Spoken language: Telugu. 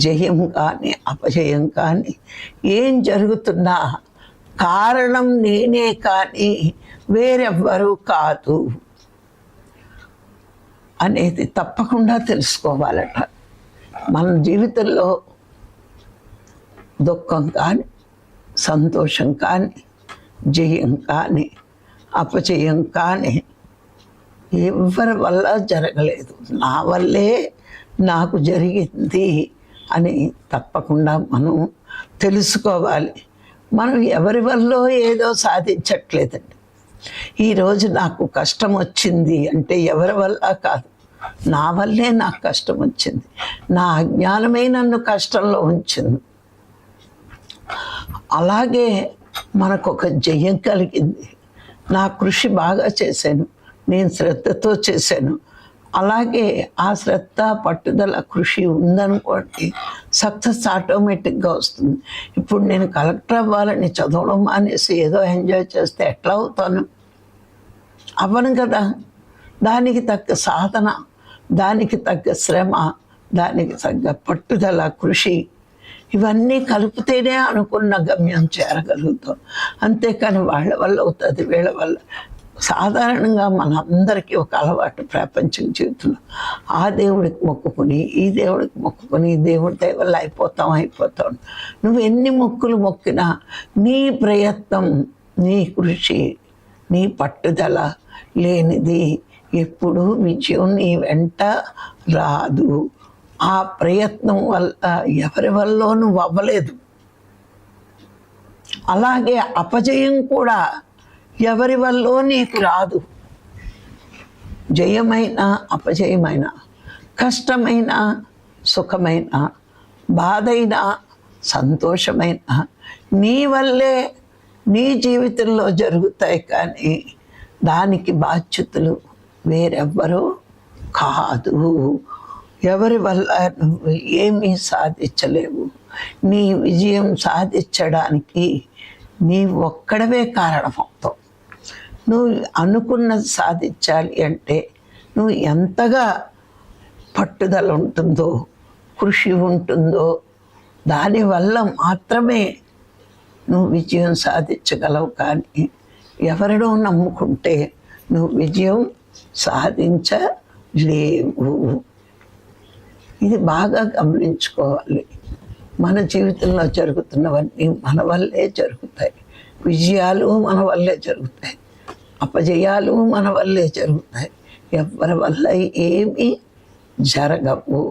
జయం కానీ అపజయం కానీ ఏం జరుగుతున్నా కారణం నేనే కానీ వేరెవ్వరూ కాదు అనేది తప్పకుండా తెలుసుకోవాలట. మన జీవితంలో దుఃఖం కానీ సంతోషం కానీ జయం కానీ అపజయం కానీ ఎవరి వల్ల జరగలేదు, నా వల్లే నాకు జరిగింది అని తప్పకుండా మనం తెలుసుకోవాలి. మనం ఎవరి వల్ల ఏదో సాధించట్లేదండి. ఈరోజు నాకు కష్టం వచ్చింది అంటే ఎవరి వల్ల కాదు, నా వల్లే నాకు కష్టం వచ్చింది. నా అజ్ఞానమే నన్ను కష్టంలో ఉంచింది. అలాగే మనకు ఒక జయం కలిగింది. నా కృషి బాగా చేశాను, నేను శ్రద్ధతో చేశాను. అలాగే ఆ శ్రద్ధ పట్టుదల కృషి ఉందనుకోండి, సక్సెస్ ఆటోమేటిక్గా వస్తుంది. ఇప్పుడు నేను కలెక్టర్ అవ్వాలని చదవడం మానేసి ఏదో ఎంజాయ్ చేస్తే ఎట్లా అవుతాను? అవ్వను కదా. దానికి తగ్గ సాధన, దానికి తగ్గ శ్రమ, దానికి తగ్గ పట్టుదల కృషి ఇవన్నీ కలిపితేనే అనుకున్న గమ్యం చేరగలుగుతాం. అంతేకాని వాళ్ళ వల్ల అవుతుంది వీళ్ళ వల్ల. సాధారణంగా మనందరికీ ఒక అలవాటు ప్రపంచం జీవితంలో, ఆ దేవుడికి మొక్కుకొని ఈ దేవుడికి మొక్కుకొని దేవుడి దయ వల్ల అయిపోతాం. నువ్వు ఎన్ని మొక్కులు మొక్కినా నీ ప్రయత్నం, నీ కృషి, నీ పట్టుదల లేనిది ఎప్పుడూ విజయం నీ వెంట రాదు. ఆ ప్రయత్నం వల్ల ఎవరి వల్ల నువ్వు అవ్వలేదు. అలాగే అపజయం కూడా ఎవరి వల్ల నీకు రాదు. జయమైన అపజయమైన, కష్టమైన సుఖమైన, బాధైన సంతోషమైన నీ వల్లే నీ జీవితంలో జరుగుతాయి. కానీ దానికి బాధ్యతలు వేరెవ్వరూ కాదు. ఎవరి వల్ల నువ్వు ఏమీ సాధించలేవు. నీ విజయం సాధించడానికి నీ ఒక్కడవే కారణమవుతావు. నువ్వు అనుకున్నది సాధించాలి అంటే నువ్వు ఎంతగా పట్టుదల ఉంటుందో, కృషి ఉంటుందో, దానివల్ల మాత్రమే నువ్వు విజయం సాధించగలవు. కానీ ఎవరినో నమ్ముకుంటే నువ్వు విజయం సాధించలేవు. ఇది బాగా గమనించుకోవాలి. మన జీవితంలో జరుగుతున్నవన్నీ మన వల్లే జరుగుతాయి. విజయాలు మన వల్లే జరుగుతాయి, అపజయాలు మన వల్లే జరుగుతాయి. ఎవరి వల్ల ఏమీ జరగవు.